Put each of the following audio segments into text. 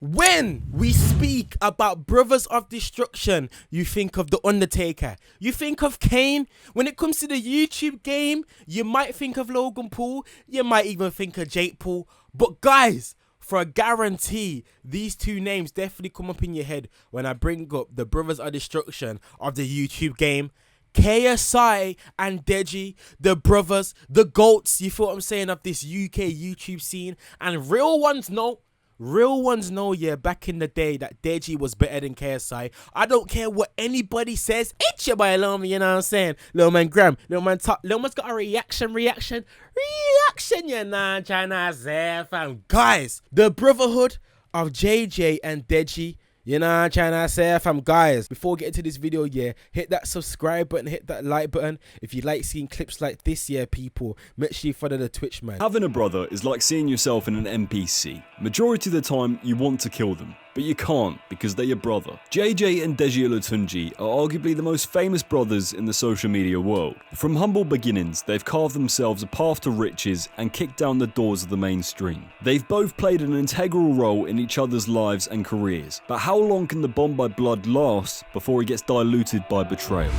When we speak about Brothers of Destruction, you think of The Undertaker. You think of Kane. When it comes to the YouTube game, you might think of Logan Paul. You might even think of Jake Paul. But guys, for a guarantee, these two names definitely come up in your head when I bring up the Brothers of Destruction of the YouTube game. KSI and Deji, the brothers, the GOATs, you feel what I'm saying, of this UK YouTube scene. And real ones know, yeah, back in the day that Deji was better than KSI. I don't care what anybody says. It's your boy LilMan, you know what I'm saying? LilMan Graham, LilMan Top. LilMan's got a reaction, you know what I'm trying to say, fam. Guys, the Brotherhood of JJ and Deji. You know what I'm trying to say, fam. Guys, before we get into this video, yeah, hit that subscribe button, hit that like button. If you like seeing clips like this, yeah, people, make sure you follow the Twitch, man. Having a brother is like seeing yourself in an NPC. Majority of the time, you want to kill them, but you can't because they're your brother. JJ and Deji Olatunji are arguably the most famous brothers in the social media world. From humble beginnings, they've carved themselves a path to riches and kicked down the doors of the mainstream. They've both played an integral role in each other's lives and careers, but how long can the bond by blood last before it gets diluted by betrayal?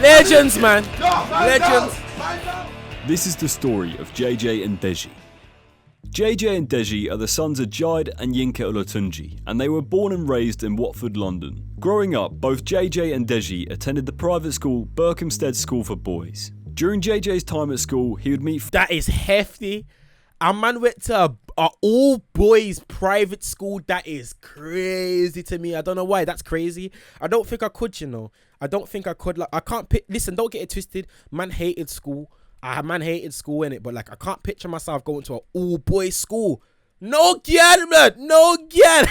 Legends, man. Legends. This is the story of JJ and Deji. JJ and Deji are the sons of Jide and Yinka Olatunji, and they were born and raised in Watford, London. Growing up, both JJ and Deji attended the private school Berkhamsted School for Boys. During JJ's time at school, he would meet... That is hefty. A man went to a all-boys private school. That is crazy to me. I don't know why. That's crazy. I don't think I could, you know. I don't think I could. Like, I can't pick... Listen, don't get it twisted. Man hated school. Man hated school, innit? But, like, I can't picture myself going to an all-boys school. No girl, man. No girl.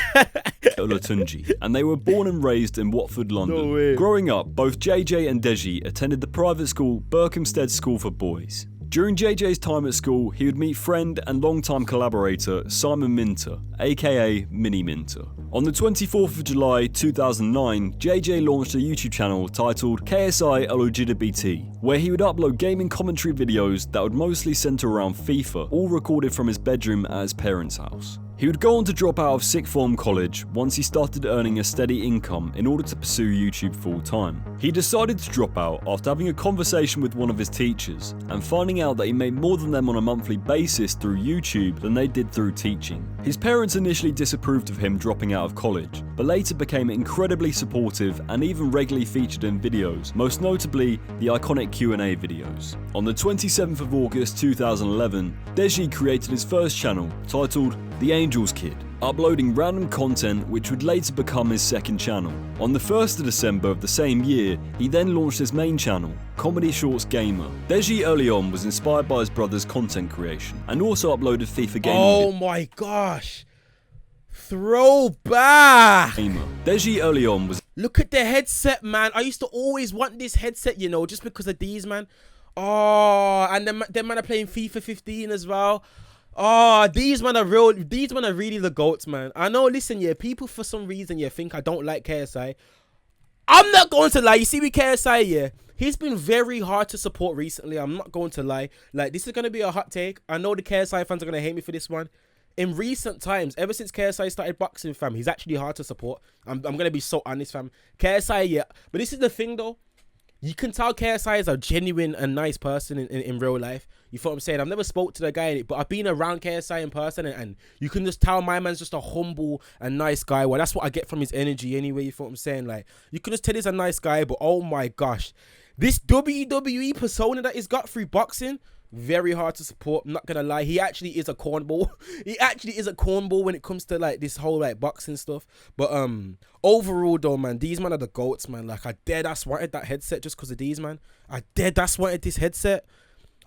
Olatunji, and they were born and raised in Watford, London. No way. Growing up, both JJ and Deji attended the private school Berkhamsted School for Boys. During JJ's time at school, he would meet friend and longtime collaborator Simon Minter, aka Mini Minter. On the 24th of July 2009, JJ launched a YouTube channel titled KSI LGBT, where he would upload gaming commentary videos that would mostly centre around FIFA, all recorded from his bedroom at his parents' house. He would go on to drop out of sixth form college once he started earning a steady income in order to pursue YouTube full time. He decided to drop out after having a conversation with one of his teachers and finding out that he made more than them on a monthly basis through YouTube than they did through teaching. His parents initially disapproved of him dropping out of college, but later became incredibly supportive and even regularly featured in videos, most notably the iconic Q&A videos. On the 27th of August 2011, Deji created his first channel titled The Angel's Kid, uploading random content which would later become his second channel. On the 1st of December of the same year, he then launched his main channel, Comedy Shorts Gamer. Deji early on was inspired by his brother's content creation and also uploaded FIFA gaming. Oh my gosh. Throwback. Deji early on was... Look at the headset, man. I used to always want this headset, you know, just because of these, man. Oh, and them man are playing FIFA 15 as well. Oh, these men are really the GOATs, man. I know, listen, yeah, people for some reason, yeah, think I don't like KSI. I'm not going to lie. You see with KSI, yeah, he's been very hard to support recently. I'm not going to lie. Like, this is going to be a hot take. I know the KSI fans are going to hate me for this one. In recent times, ever since KSI started boxing, fam, he's actually hard to support. I'm going to be so honest, fam. KSI, yeah. But this is the thing, though. You can tell KSI is a genuine and nice person in real life. You feel what I'm saying? I've never spoke to the guy, but I've been around KSI in person, and you can just tell my man's just a humble and nice guy. Well, that's what I get from his energy anyway. You feel what I'm saying? Like, you can just tell he's a nice guy, but oh my gosh. This WWE persona that he's got through boxing, very hard to support. I'm not gonna lie, he actually is a cornball. He actually is a cornball when it comes to like this whole like boxing stuff. But overall though, man, these man are the GOATs, man. Like, I dead ass wanted that headset just because of these, man. I dead ass wanted this headset.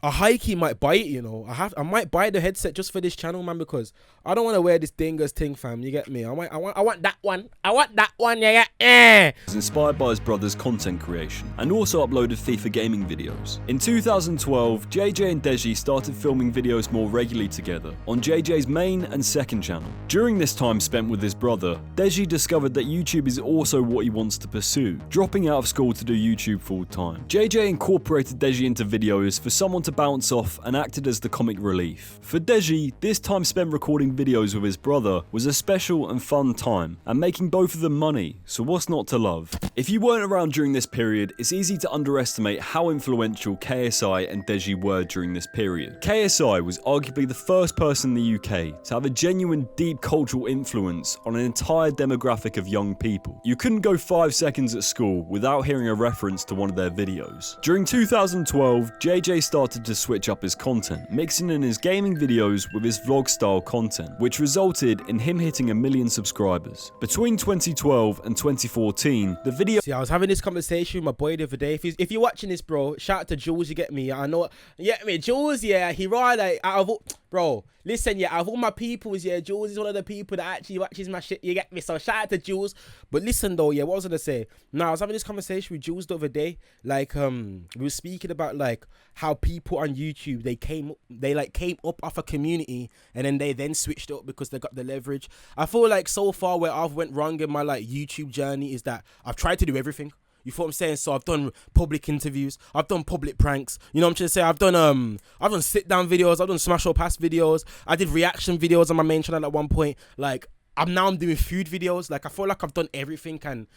A high key might buy it, you know. I might buy the headset just for this channel, man, because I don't want to wear this dingus thing, fam. You get me? I want that one. I want that one. Yeah. Was inspired by his brother's content creation and also uploaded FIFA gaming videos. In 2012, JJ and Deji started filming videos more regularly together on JJ's main and second channel. During this time spent with his brother, Deji discovered that YouTube is also what he wants to pursue, dropping out of school to do YouTube full time. JJ incorporated Deji into videos for someone to bounce off and acted as the comic relief. For Deji, this time spent recording videos with his brother was a special and fun time, and making both of them money, so what's not to love? If you weren't around during this period, it's easy to underestimate how influential KSI and Deji were during this period. KSI was arguably the first person in the UK to have a genuine deep cultural influence on an entire demographic of young people. You couldn't go 5 seconds at school without hearing a reference to one of their videos. During 2012, JJ started to switch up his content, mixing in his gaming videos with his vlog style content, which resulted in him hitting 1 million subscribers. Between 2012 and 2014, the video... See, I was having this conversation with my boy the other day. If you're watching this, bro, shout out to Jules, you get me? I know, you get me? Jules, yeah, he right, like, out of all... Bro, listen, yeah, out of all my peoples, yeah, Jules is one of the people that actually watches my shit, you get me? So shout out to Jules. But listen though, yeah, what was I gonna say? Now, I was having this conversation with Jules the other day. Like, we were speaking about like how people on YouTube, they came up off a community and then they switched up because they got the leverage. I feel like so far where I've went wrong in my like YouTube journey is that I've tried to do everything. You feel what I'm saying? So I've done public interviews, I've done public pranks, you know what I'm trying to say? I've done sit down videos, I've done smash or pass videos, I did reaction videos on my main channel at one point. Like I'm doing food videos. Like I feel like I've done everything, and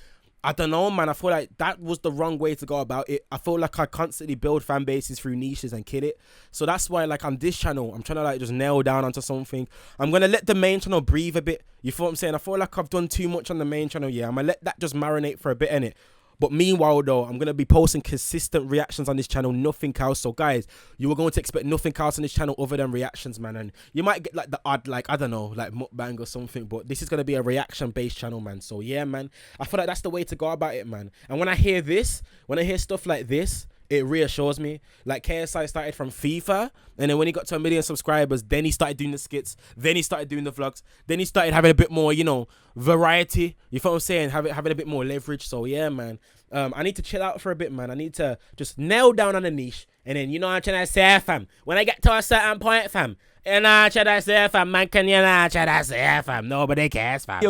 I don't know, man, I feel like that was the wrong way to go about it. I feel like I constantly build fan bases through niches and kill it. So that's why like on this channel, I'm trying to like just nail down onto something. I'm going to let the main channel breathe a bit. You feel what I'm saying? I feel like I've done too much on the main channel. Yeah, I'm going to let that just marinate for a bit, innit? But meanwhile though, I'm going to be posting consistent reactions on this channel, nothing else. So guys, you were going to expect nothing else on this channel other than reactions, man. And you might get like the odd, like, I don't know, like mukbang or something. But this is going to be a reaction based channel, man. So yeah, man, I feel like that's the way to go about it, man. And when I hear stuff like this, it reassures me. Like KSI started from FIFA, and then when he got to 1 million subscribers, then he started doing the skits, then he started doing the vlogs, then he started having a bit more, you know, variety. You feel what I'm saying? Having a bit more leverage. So yeah, man. I need to chill out for a bit, man. I need to just nail down on a niche, and then you know what I'm trying to say, fam. When I get to a certain point, fam, and I try to say, fam, man, can you not try to say, fam? Nobody cares, fam.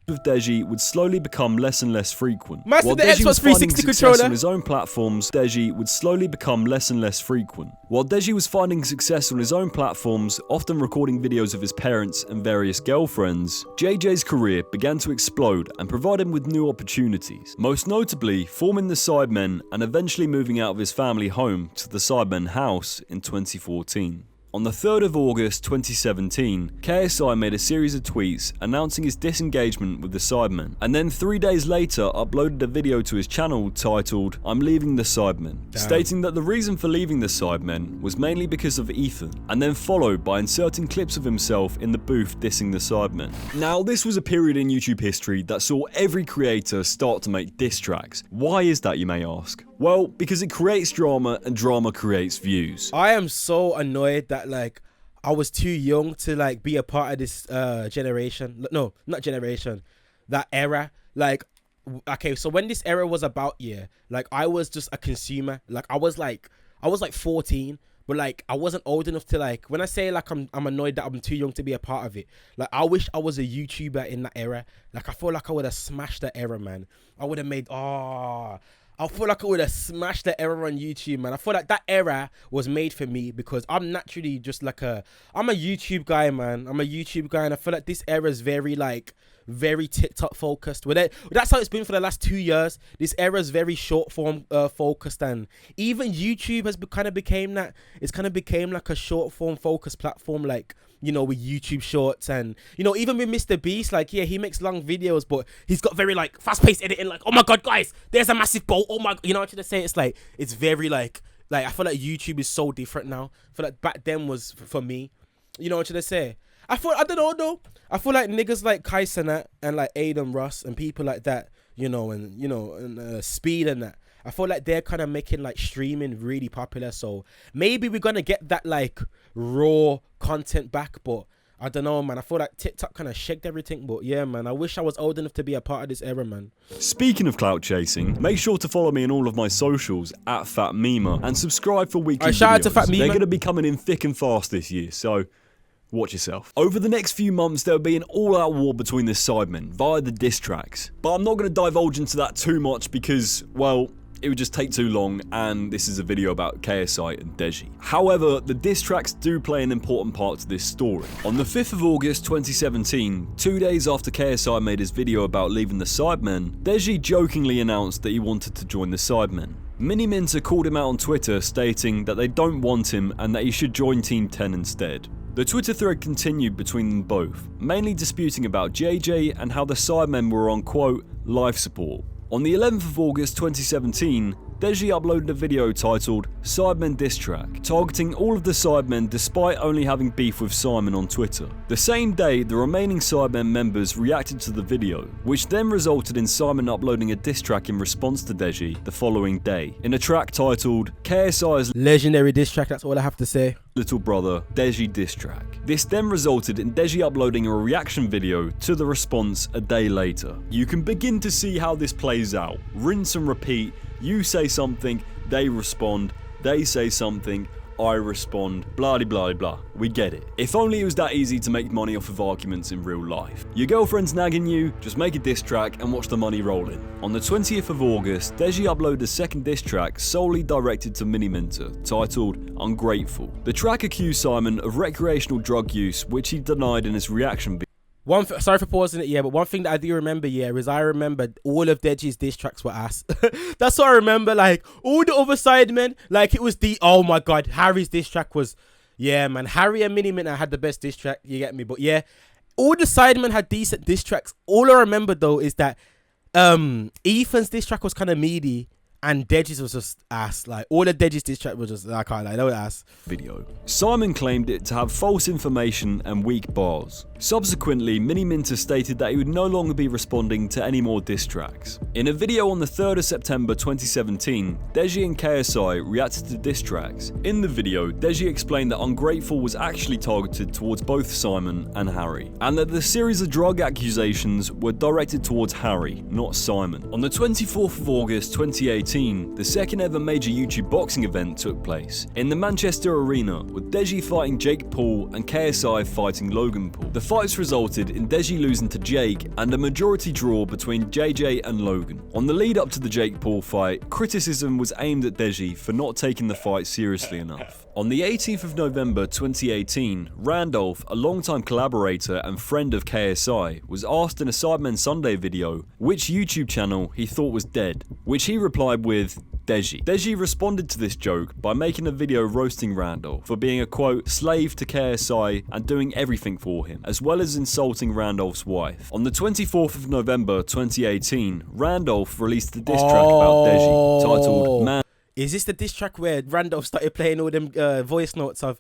With Deji would slowly become less and less frequent. Master the Xbox 360 controller. On his own platforms, Deji would slowly become less and less frequent. While Deji was finding success on his own platforms, often recording videos of his parents and various girlfriends, JJ's career began to explode and provide him with new opportunities. Most notably, forming the Sidemen and eventually moving out of his family home to the Sidemen house in 2014. On the 3rd of August 2017, KSI made a series of tweets announcing his disengagement with the Sidemen, and then 3 days later uploaded a video to his channel titled "I'm leaving the Sidemen," stating that the reason for leaving the Sidemen was mainly because of Ethan, and then followed by inserting clips of himself in the booth dissing the Sidemen. Now, this was a period in YouTube history that saw every creator start to make diss tracks. Why is that, you may ask? Well, because it creates drama and drama creates views. I am so annoyed that like I was too young to like be a part of this generation. No, not generation, that era. Like, okay, so when this era was about, yeah, like I was just a consumer. Like I was like 14, but like I wasn't old enough to like, when I say like I'm annoyed that I'm too young to be a part of it. Like I wish I was a YouTuber in that era. Like I feel like I would have smashed that era, man. I would have made I feel like I would have smashed the era on YouTube, man. I feel like that era was made for me because I'm naturally just like I'm a YouTube guy, man. I'm a YouTube guy, and I feel like this era is very TikTok focused. That's how it's been for the last 2 years. This era is very short form focused, and even YouTube has kind of became that. It's kind of became like a short form focused platform, like, you know, with YouTube shorts, and you know, even with Mr. Beast, like, yeah, he makes long videos, but he's got very like fast-paced editing, like, oh my god, guys, there's a massive bowl, oh my, you know what I'm trying to say? It's like, it's very like I feel like YouTube is so different now. I feel like back then was for me, you know what I'm trying to say? I don't know though. I feel like niggas like Kai Cenat and like Aiden Ross and people like that, and Speed and that, I feel like they're kind of making like streaming really popular. So maybe we're gonna get that like raw content back, but I don't know, man. I feel like TikTok kind of shaked everything, but yeah, man, I wish I was old enough to be a part of this era, man. Speaking of clout chasing, make sure to follow me on all of my socials at FatMema and subscribe for weekly videos. Shout out to FatMema. They're gonna be coming in thick and fast this year, so watch yourself. Over the next few months, there'll be an all-out war between the Sidemen via the diss tracks. But I'm not going to divulge into that too much because, well, it would just take too long, and this is a video about KSI and Deji. However, the diss tracks do play an important part to this story. On the 5th of August 2017, 2 days after KSI made his video about leaving the Sidemen, Deji jokingly announced that he wanted to join the Sidemen. Miniminter called him out on Twitter, stating that they don't want him and that he should join Team 10 instead. The Twitter thread continued between them both, mainly disputing about JJ and how the Sidemen were on, quote, life support. On the 11th of August 2017, Deji uploaded a video titled Sidemen Diss Track, targeting all of the Sidemen despite only having beef with Simon on Twitter. The same day, the remaining Sidemen members reacted to the video, which then resulted in Simon uploading a diss track in response to Deji the following day, in a track titled KSI's legendary diss track, that's all I have to say. Little Brother Deji diss track. This then resulted in Deji uploading a reaction video to the response a day later. You can begin to see how this plays out. Rinse and repeat. You say something, they respond, they say something, I respond, blah blah blah. We get it. If only it was that easy to make money off of arguments in real life. Your girlfriend's nagging you, just make a diss track and watch the money roll in. On the 20th of August, Deji uploaded a second diss track solely directed to Miniminter, titled Ungrateful. The track accused Simon of recreational drug use, which he denied in his reaction video. Sorry for pausing it, but one thing that I do remember, is I remember all of Deji's diss tracks were ass. That's what I remember, like, all the other Sidemen, like, it was oh my god, Harry's diss track was, man, Harry and Miniminter had the best diss track, you get me, but all the Sidemen had decent diss tracks. All I remember, though, is that Ethan's diss track was kind of meaty, and Deji's was just ass. Like, all the Deji's diss track was just, I can't lie, they were ass. Video. Simon claimed it to have false information and weak bars. Subsequently, Miniminter stated that he would no longer be responding to any more diss tracks. In a video on the 3rd of September 2017, Deji and KSI reacted to diss tracks. In the video, Deji explained that Ungrateful was actually targeted towards both Simon and Harry, and that the series of drug accusations were directed towards Harry, not Simon. On the 24th of August 2018, the second ever major YouTube boxing event took place in the Manchester Arena, with Deji fighting Jake Paul and KSI fighting Logan Paul. The fights resulted in Deji losing to Jake and a majority draw between JJ and Logan. On the lead up to the Jake Paul fight, criticism was aimed at Deji for not taking the fight seriously enough. On the 18th of November 2018, Randolph, a longtime collaborator and friend of KSI, was asked in a Sidemen Sunday video which YouTube channel he thought was dead, which he replied with Deji. Deji responded to this joke by making a video roasting Randolph for being a, quote, slave to KSI and doing everything for him, as well as insulting Randolph's wife. On the 24th of November 2018, Randolph released a diss track about Deji, titled Man. Is this the diss track where Randolph started playing all them voice notes of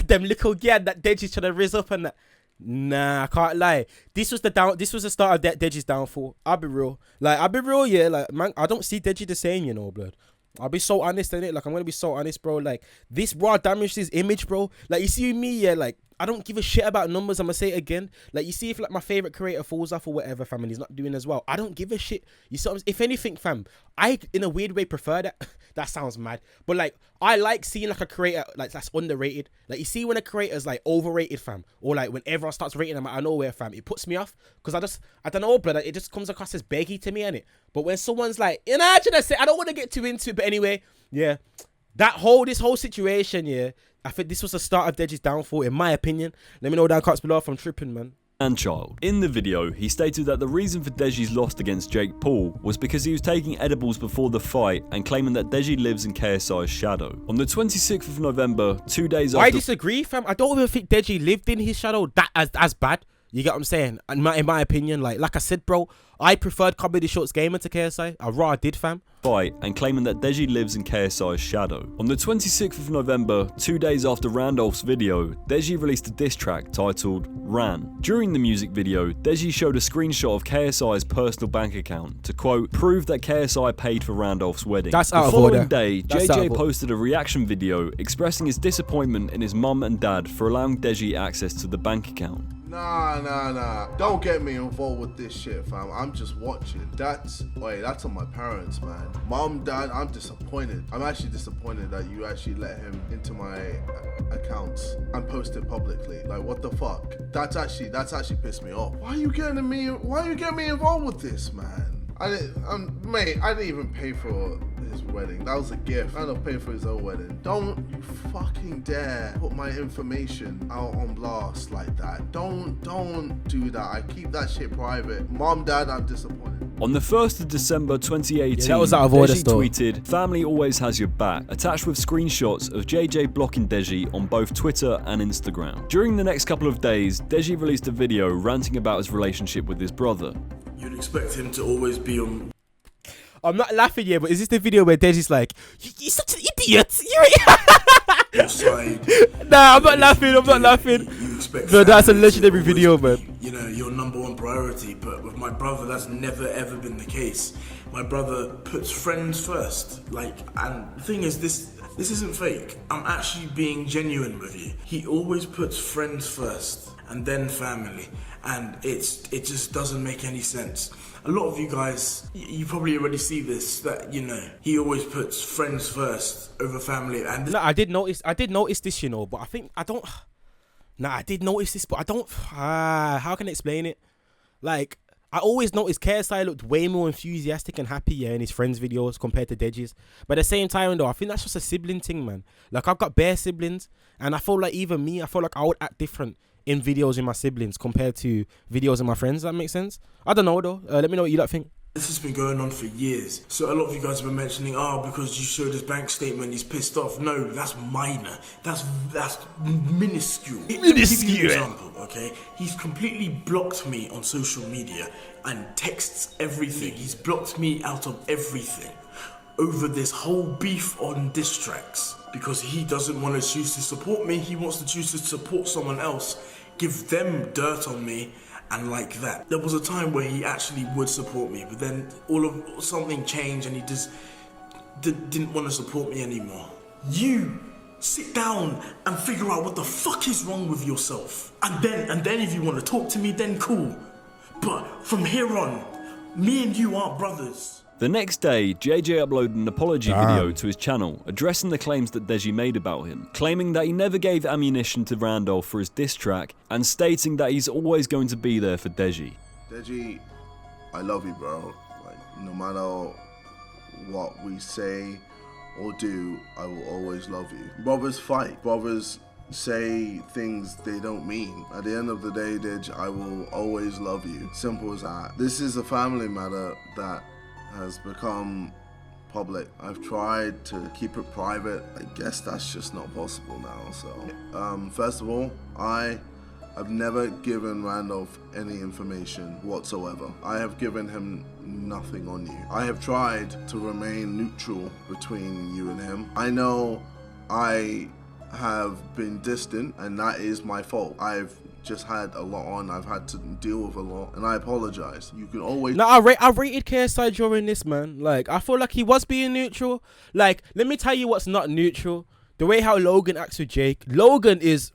them little gad that Deji's trying to rizz up and that? Nah, I can't lie. This was the start of Deji's downfall. I'll be real. Like, man, I don't see Deji the same, blood. I'll be so honest in it. Like, I'm gonna be so honest, bro. Like, this raw damaged his image, bro. Like, you see me, like, I don't give a shit about numbers. I'm gonna say it again. Like, you see if, like, my favorite creator falls off or whatever, fam, and he's not doing as well, I don't give a shit. You see, if anything, fam, I, in a weird way, prefer that. That sounds mad. But, like, I like seeing, like, a creator, like, that's underrated. Like, you see when a creator's, like, overrated, fam, or, like, when everyone starts rating them out of nowhere, fam, it puts me off. Because I don't know, blood, it just comes across as beggy to me, innit? But when someone's like, I don't want to get too into it, but anyway, this whole situation, I think this was the start of Deji's downfall, in my opinion. Let me know down cards below if I'm tripping, man. And child. In the video, he stated that the reason for Deji's loss against Jake Paul was because he was taking edibles before the fight and claiming that Deji lives in KSI's shadow. On the 26th of November, 2 days after— I disagree, fam. I don't even think Deji lived in his shadow that as bad. You get what I'm saying? In my opinion, like I said, bro, I preferred Comedy Shorts Gamer to KSI. I did, fam. Fight and claiming that Deji lives in KSI's shadow. On the 26th of November, 2 days after Randolph's video, Deji released a diss track titled Ran. During the music video, Deji showed a screenshot of KSI's personal bank account to, quote, prove that KSI paid for Randolph's wedding. That's out of order. The following day, JJ posted a reaction video expressing his disappointment in his mum and dad for allowing Deji access to the bank account. Nah. Don't get me involved with this shit, fam. I'm just watching. That's on my parents, man. Mom, dad, I'm disappointed. I'm actually disappointed that you actually let him into my accounts and post it publicly. Like, what the fuck? That's actually pissed me off. Why are you getting me involved with this, man? I didn't even pay for his wedding. That was a gift. Randolph paid for his own wedding. Don't you fucking dare put my information out on blast like that. Don't do that. I keep that shit private. Mom, Dad, I'm disappointed. On the 1st of December 2018, Yeah, that was out of order Deji still. tweeted, "Family always has your back," attached with screenshots of JJ blocking Deji on both Twitter and Instagram. During the next couple of days, Deji released a video ranting about his relationship with his brother. You'd expect him to always be on. I'm not laughing yet, but is this the video where Deji's like, "You're such an idiot. Your side. Nah, I'm not laughing. I'm not laughing. You expect No, that's a family to legendary always video, be, man. You know, your number one priority. But with my brother, that's never ever been the case. My brother puts friends first. Like, and the thing is, this isn't fake. I'm actually being genuine with you. He always puts friends first and then family, and it just doesn't make any sense. A lot of you guys, you probably already see this, that, you know, he always puts friends first over family. And No, I did notice this, you know, but I did notice this, but I don't. How can I explain it? Like, I always noticed KSI looked way more enthusiastic and happy in his friends' videos compared to Deji's. But at the same time, though, I think that's just a sibling thing, man. Like, I've got bare siblings, and I feel like even me, I feel like I would act different in videos with my siblings compared to videos of my friends. Does that make sense? I don't know, though. Let me know what you lot think. this has been going on for years. So a lot of you guys have been mentioning, because you showed his bank statement, he's pissed off. No, that's minor. That's minuscule. Let me give you an example, okay? He's completely blocked me on social media and texts everything. He's blocked me out of everything over this whole beef on diss tracks because he doesn't want to choose to support me. He wants to choose to support someone else, give them dirt on me, and like that. There was a time where he actually would support me, but then something changed and he just didn't want to support me anymore. You sit down and figure out what the fuck is wrong with yourself, and then if you want to talk to me, then cool. But from here on, me and you aren't brothers. The next day, JJ uploaded an apology video to his channel, addressing the claims that Deji made about him, claiming that he never gave ammunition to Randolph for his diss track, and stating that he's always going to be there for Deji. Deji, I love you, bro. Like, no matter what we say or do, I will always love you. Brothers fight. Brothers say things they don't mean. At the end of the day, Deji, I will always love you. Simple as that. This is a family matter that has become public. I've tried to keep it private. I guess that's just not possible now. So, first of all, I have never given Randolph any information whatsoever. I have given him nothing on you. I have tried to remain neutral between you and him. I know I have been distant, and that is my fault. I've just had a lot on. I've had to deal with a lot, and I apologize. You can always. No, I rated KSI during this, man. Like, I feel like he was being neutral. Like, let me tell you what's not neutral. The way how Logan acts with Jake. Logan is,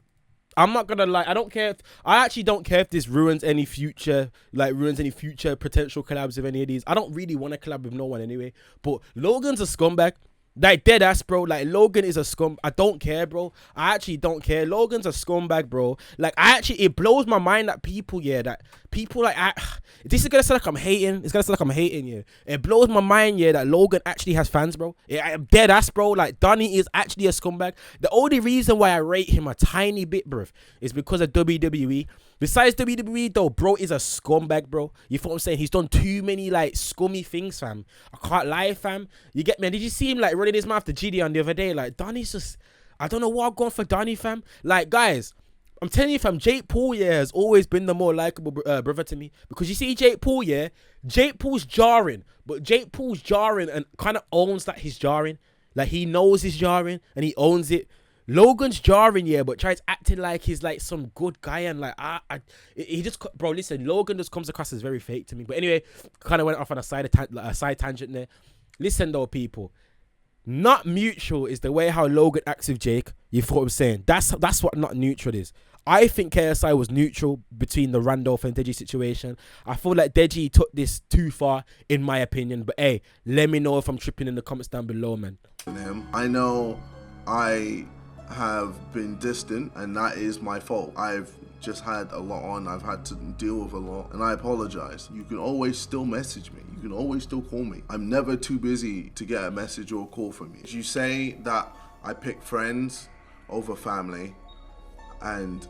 I'm not gonna lie, I actually don't care if this ruins any future potential collabs with any of these. I don't really want to collab with no one anyway. But Logan's a scumbag. Like, dead ass, bro. Like, Logan is a scum. I don't care, bro. I actually don't care. Logan's a scumbag, bro. Like, it blows my mind that people like, this is gonna sound like I'm hating. It's gonna sound like I'm hating, yeah. It blows my mind, yeah, that Logan actually has fans, bro. Yeah, I'm dead ass, bro. Like, Donnie is actually a scumbag. The only reason why I rate him a tiny bit, bro, is because of WWE. Besides WWE, though, bro is a scumbag, bro. You feel what I'm saying? He's done too many, like, scummy things, fam. I can't lie, fam. You get me? Did you see him, like, running his mouth to Gideon the other day? Like, Donnie's just, I don't know what I've gone for Donnie, fam. Like, guys, I'm telling you, fam, Jake Paul, yeah, has always been the more likable brother to me. Because you see Jake Paul, yeah, Jake Paul's jarring. But Jake Paul's jarring and kind of owns that he's jarring. Like, he knows he's jarring and he owns it. Logan's jarring, yeah, but tries acting like he's like some good guy, and like he just, bro, listen, Logan just comes across as very fake to me. But anyway, kind of went off on a side tangent there. Listen though, people, not mutual is the way how Logan acts with Jake. You feel what I'm saying? That's what not neutral is. I think KSI was neutral between the Randolph and Deji situation. I feel like Deji took this too far, in my opinion. But hey, let me know if I'm tripping in the comments down below, man. I know I have been distant, and that is my fault. I've just had a lot on, I've had to deal with a lot, and I apologize. You can always still message me, you can always still call me. I'm never too busy to get a message or a call from you. You say that I pick friends over family, and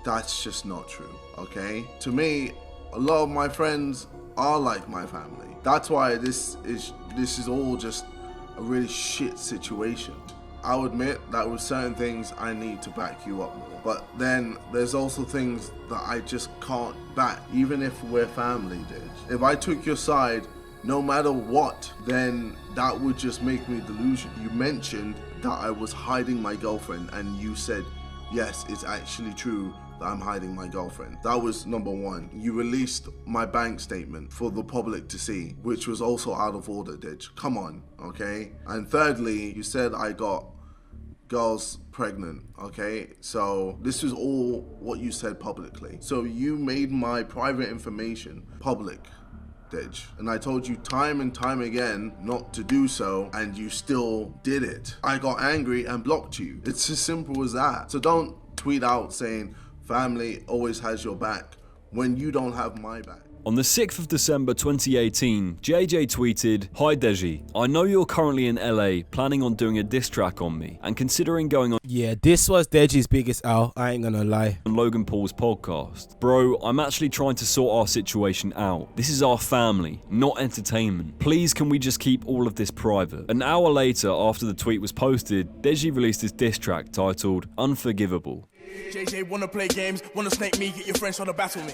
that's just not true, okay? To me, a lot of my friends are like my family. That's why this is all just a really shit situation. I'll admit that with certain things I need to back you up more, but then there's also things that I just can't back, even if we're family, Deji. If I took your side, no matter what, then that would just make me delusional. You mentioned that I was hiding my girlfriend, and you said, yes, it's actually true that I'm hiding my girlfriend. That was number one. You released my bank statement for the public to see, which was also out of order, Deji. Come on, okay? And thirdly, you said I got girls pregnant, okay? So this was all what you said publicly. So you made my private information public, Deji. And I told you time and time again not to do so, and you still did it. I got angry and blocked you. It's as simple as that. So don't tweet out saying family always has your back when you don't have my back. On the 6th of December 2018, JJ tweeted, "Hi Deji, I know you're currently in LA planning on doing a diss track on me and considering going on Yeah, this was Deji's biggest L, I ain't gonna lie. Logan Paul's podcast. Bro, I'm actually trying to sort our situation out. This is our family, not entertainment. Please can we just keep all of this private?" An hour later, after the tweet was posted, Deji released his diss track titled Unforgivable. JJ wanna play games, wanna snake me, get your friends trying to battle me.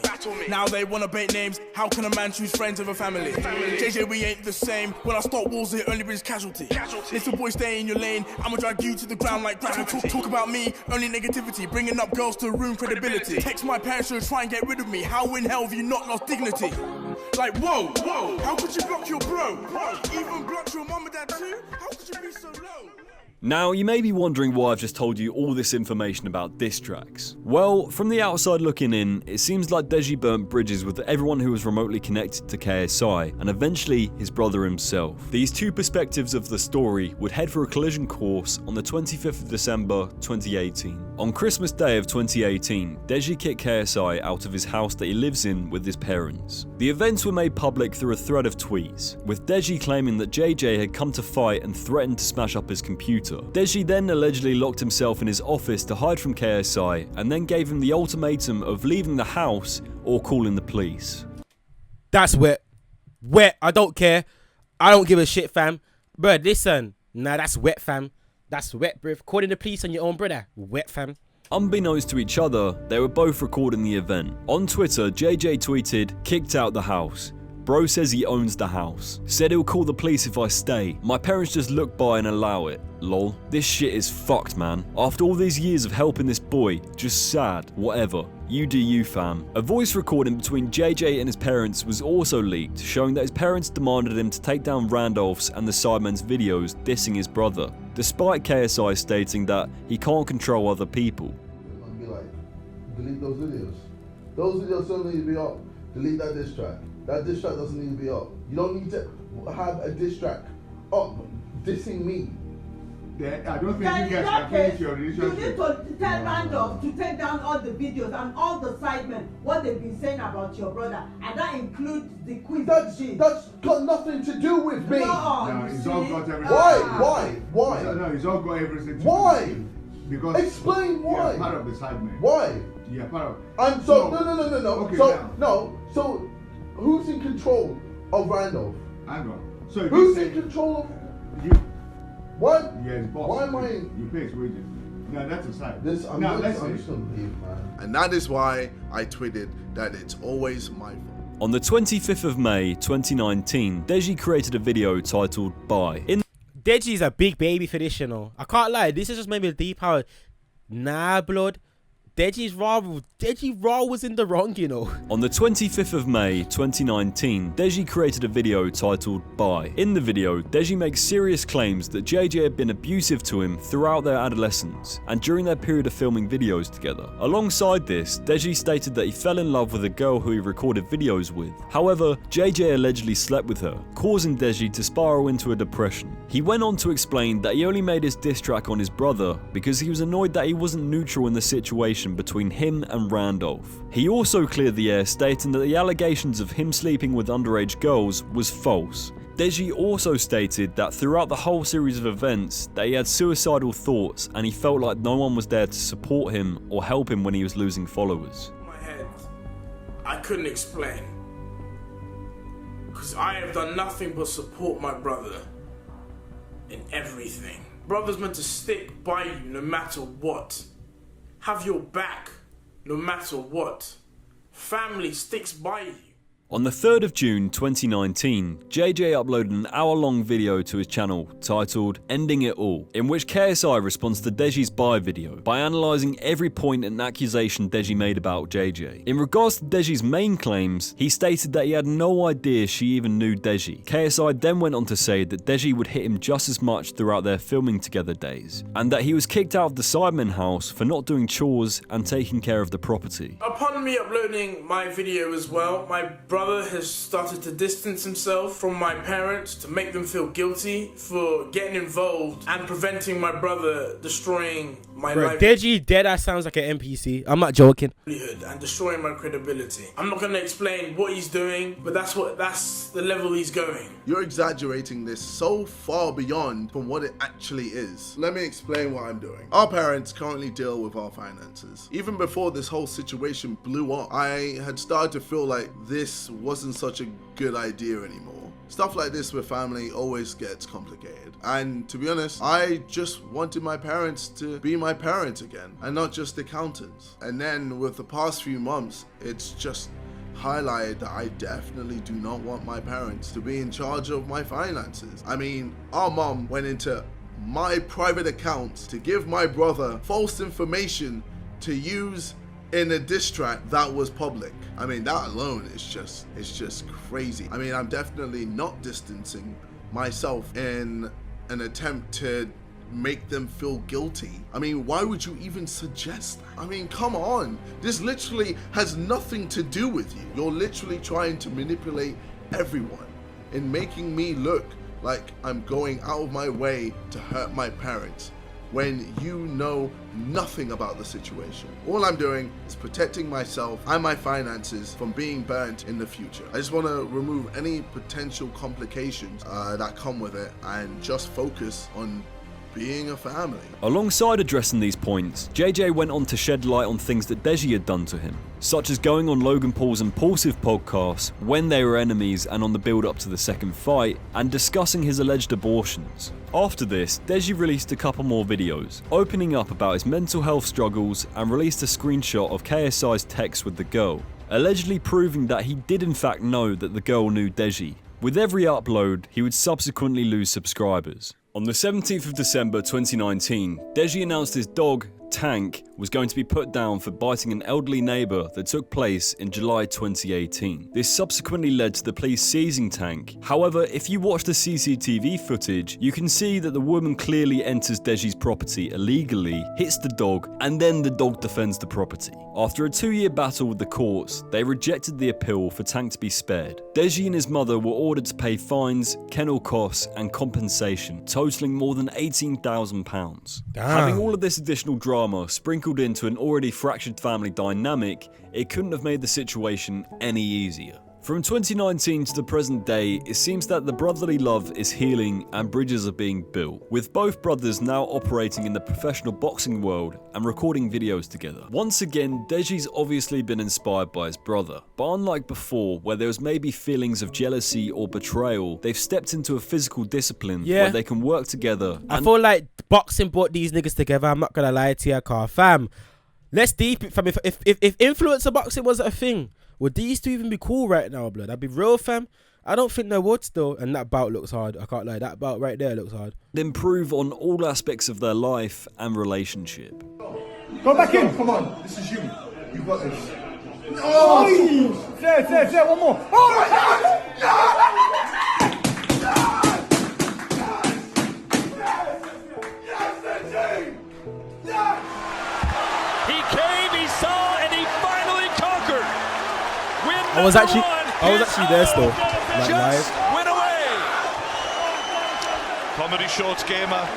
Now they wanna bait names, how can a man choose friends over family? JJ, we ain't the same, when I start wars it only brings casualty. Little boy stay in your lane, I'ma drag you to the ground like gravity. Talk about me, only negativity, bringing up girls to ruin credibility. Text my parents to try and get rid of me, how in hell have you not lost dignity? Like whoa, how could you block your bro? Even block your mom and dad too? How could you be so low? Now, you may be wondering why I've just told you all this information about diss tracks. Well, from the outside looking in, it seems like Deji burnt bridges with everyone who was remotely connected to KSI, and eventually his brother himself. These two perspectives of the story would head for a collision course on the 25th of December 2018. On Christmas Day of 2018, Deji kicked KSI out of his house that he lives in with his parents. The events were made public through a thread of tweets, with Deji claiming that JJ had come to fight and threatened to smash up his computer. Deji then allegedly locked himself in his office to hide from KSI and then gave him the ultimatum of leaving the house or calling the police. That's wet. Wet, I don't care. I don't give a shit, fam. Bruh, listen. Nah, that's wet, fam. That's wet, bruv. Calling the police on your own brother. Wet, fam. Unbeknownst to each other, they were both recording the event. On Twitter, JJ tweeted, "Kicked out the house. Bro says he owns the house. Said he'll call the police if I stay. My parents just look by and allow it. Lol. This shit is fucked, man. After all these years of helping this boy, just sad. Whatever. You do you, fam." A voice recording between JJ and his parents was also leaked, showing that his parents demanded him to take down Randolph's and the Sidemen's videos dissing his brother, despite KSI stating that he can't control other people. I'd be like, delete those videos. Those videos don't need to be up. Delete that diss track. That diss track doesn't need to be up. You don't need to have a diss track up dissing me. I don't think you guys can finish your relationship. You need to tell Randolph to take down all the videos and all the sidemen, what they've been saying about your brother. And that includes the quiz. That's got nothing to do with me. No, it's all got everything. Why? No, it's all got everything to Why? do with you. Because Explain why. you're part of the sidemen. Why? You're part of. I'm so no. Okay, So now. no. So who's in control of Randolph? Hang on. So if Who's you in say control of you, what? yes, boss. Why am I in You pay his wages. No, that's aside. this? I'm now just let's gonna leave, man. And that is why I tweeted that it's always my fault. On the 25th of May 2019, Deji created a video titled Bye. In Deji's a big baby for this, you know. I can't lie. This is just maybe a deep how. Nah, blood. Deji Raw was in the wrong, you know. On the 25th of May 2019, Deji created a video titled Bye. In the video, Deji makes serious claims that JJ had been abusive to him throughout their adolescence and during their period of filming videos together. Alongside this, Deji stated that he fell in love with a girl who he recorded videos with. However, JJ allegedly slept with her, causing Deji to spiral into a depression. He went on to explain that he only made his diss track on his brother because he was annoyed that he wasn't neutral in the situation between him and Randolph. He also cleared the air, stating that the allegations of him sleeping with underage girls was false. Deji also stated that throughout the whole series of events that he had suicidal thoughts and he felt like no one was there to support him or help him when he was losing followers. In my head, I couldn't explain. Because I have done nothing but support my brother in everything. Brother's meant to stick by you no matter what. Have your back no matter what. Family sticks by you. On the 3rd of June 2019, JJ uploaded an hour-long video to his channel titled Ending It All, in which KSI responds to Deji's Bye video by analysing every point and accusation Deji made about JJ. In regards to Deji's main claims, he stated that he had no idea she even knew Deji. KSI then went on to say that Deji would hit him just as much throughout their filming together days, and that he was kicked out of the Sidemen house for not doing chores and taking care of the property. Upon me uploading my video as well, my brother has started to distance himself from my parents to make them feel guilty for getting involved and preventing my brother destroying my life. Deji deadass sounds like an NPC. I'm not joking. And destroying my credibility. I'm not going to explain what he's doing, but that's the level he's going. You're exaggerating this so far beyond from what it actually is. Let me explain what I'm doing. Our parents currently deal with our finances. Even before this whole situation blew up, I had started to feel like this wasn't such a good idea anymore. Stuff like this with family always gets complicated. And to be honest, I just wanted my parents to be my parents again and not just accountants. And then with the past few months, it's just highlighted that I definitely do not want my parents to be in charge of my finances. I mean, our mom went into my private accounts to give my brother false information to use in a diss track that was public. I mean, that alone is just crazy. I mean, I'm definitely not distancing myself in an attempt to make them feel guilty. I mean, why would you even suggest that? I mean, come on. This literally has nothing to do with you. You're literally trying to manipulate everyone in making me look like I'm going out of my way to hurt my parents when you know nothing about the situation. All I'm doing is protecting myself and my finances from being burnt in the future. I just want to remove any potential complications that come with it and just focus on being a family. Alongside addressing these points, JJ went on to shed light on things that Deji had done to him, such as going on Logan Paul's Impulsive podcast when they were enemies and on the build up to the second fight, and discussing his alleged abortions. After this, Deji released a couple more videos, opening up about his mental health struggles and released a screenshot of KSI's text with the girl, allegedly proving that he did in fact know that the girl knew Deji. With every upload, he would subsequently lose subscribers. On the 17th of December 2019, Deji announced his dog, Tank, was going to be put down for biting an elderly neighbour that took place in July 2018. This subsequently led to the police seizing Tank. However, if you watch the CCTV footage, you can see that the woman clearly enters Deji's property illegally, hits the dog, and then the dog defends the property. After a 2-year battle with the courts, they rejected the appeal for Tank to be spared. Deji and his mother were ordered to pay fines, kennel costs, and compensation, totaling more than £18,000. Having all of this additional drama sprinkled into an already fractured family dynamic, it couldn't have made the situation any easier. From 2019 to the present day, it seems that the brotherly love is healing and bridges are being built, with both brothers now operating in the professional boxing world and recording videos together. Once again, Deji's obviously been inspired by his brother, but unlike before, where there was maybe feelings of jealousy or betrayal, they've stepped into a physical discipline where they can work together. I feel like boxing brought these niggas together. I'm not gonna lie to you, car fam. Let's deep it, fam. If influencer boxing wasn't a thing, would these two even be cool right now, blood? I'd be real, fam. I don't think they would still. And that bout looks hard. I can't lie. That bout right there looks hard. Improve on all aspects of their life and relationship. Go back in. Come on, this is you. You got this. Oh! There, one more. Oh my God! He came, he saw, and he finally conquered. I was actually there still, like live. Win away. Comedy Shorts Gamer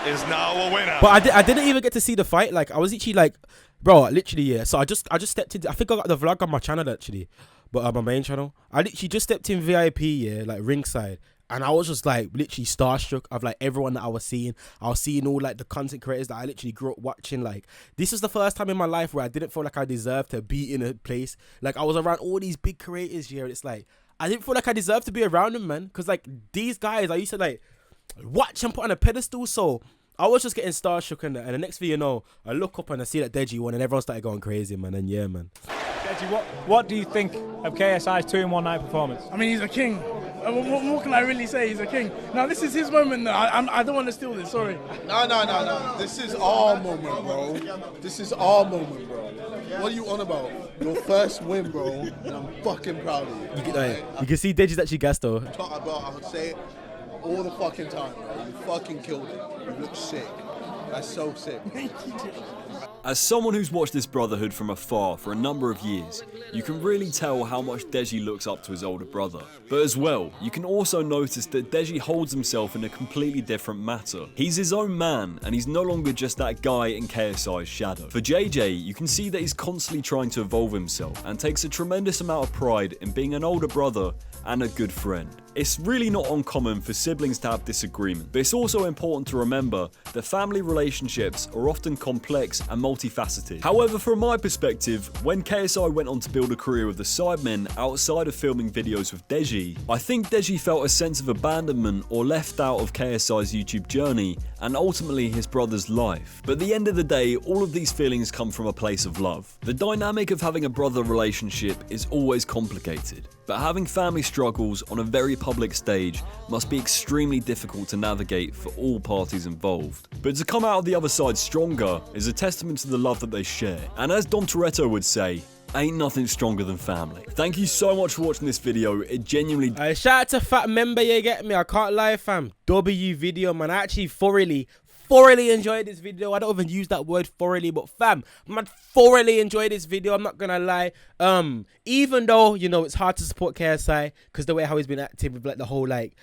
is now a winner. But I didn't even get to see the fight. Like I was literally like, bro, literally yeah. So I just stepped in. I think I got the vlog on my channel actually, but on my main channel. I literally just stepped in VIP, yeah, like ringside. And I was just like literally starstruck of like everyone that I was seeing. I was seeing all like the content creators that I literally grew up watching. Like this was the first time in my life where I didn't feel like I deserved to be in a place. Like I was around all these big creators here. And it's like I didn't feel like I deserved to be around them, man. Cause like these guys I used to like watch and put on a pedestal. So I was just getting starstruck and the next thing you know, I look up and I see that Deji won and everyone started going crazy, man. And yeah, man. Deji, what do you think of KSI's 2-in-1 night performance? I mean, he's a king. What more can I really say? He's a king. Now, this is his moment. I don't want to steal this, sorry. No. This is our moment, bro. This is our moment, bro. What are you on about? Your first win, bro. And I'm fucking proud of you. You can see Deji's actually gassed though. Talk about, I would say it all the fucking time, bro. You fucking killed it. You look sick. That's so sick. As someone who's watched this Brotherhood from afar for a number of years, you can really tell how much Deji looks up to his older brother. But as well, you can also notice that Deji holds himself in a completely different matter. He's his own man, and he's no longer just that guy in KSI's shadow. For JJ, you can see that he's constantly trying to evolve himself, and takes a tremendous amount of pride in being an older brother and a good friend. It's really not uncommon for siblings to have disagreement, but it's also important to remember that family relationships are often complex and multifaceted. However, from my perspective, when KSI went on to build a career with the Sidemen outside of filming videos with Deji, I think Deji felt a sense of abandonment or left out of KSI's YouTube journey and ultimately his brother's life. But at the end of the day, all of these feelings come from a place of love. The dynamic of having a brother relationship is always complicated, but having family struggles on a very public stage must be extremely difficult to navigate for all parties involved. But to come out of the other side stronger is a testament to the love that they share. And as Dom Toretto would say, ain't nothing stronger than family. Thank you so much for watching this video. It genuinely... Shout out to Fat Member, you get me? I can't lie, fam. W video, man. I actually thoroughly enjoyed this video. I don't even use that word thoroughly, but fam, man, thoroughly enjoyed this video. I'm not gonna lie. Even though, you know, it's hard to support KSI because the way how he's been active with like the whole like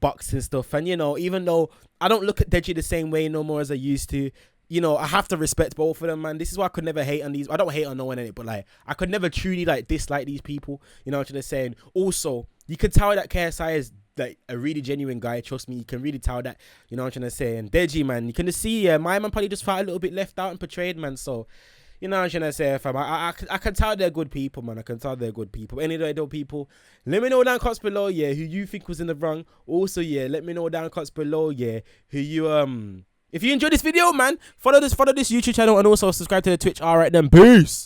boxing stuff, and you know, even though I don't look at Deji the same way no more as I used to, you know, I have to respect both of them, man. This is why I could never hate on these. I don't hate on no one in it, but like I could never truly like dislike these people. You know what I'm saying? Also, you can tell that KSI is like a really genuine guy. Trust me, you can really tell that. You know what I'm trying to say? And Deji, man, you can just see, my man probably just felt a little bit left out and portrayed, man. So, you know what I'm trying to say, fam. I can tell they're good people, man. I can tell they're good people. Anyway, though, people, let me know down comments below, yeah, who you think was in the wrong. Also, yeah, let me know down comments below, yeah, who you if you enjoyed this video, man, follow this YouTube channel and also subscribe to the Twitch. All right, then, peace.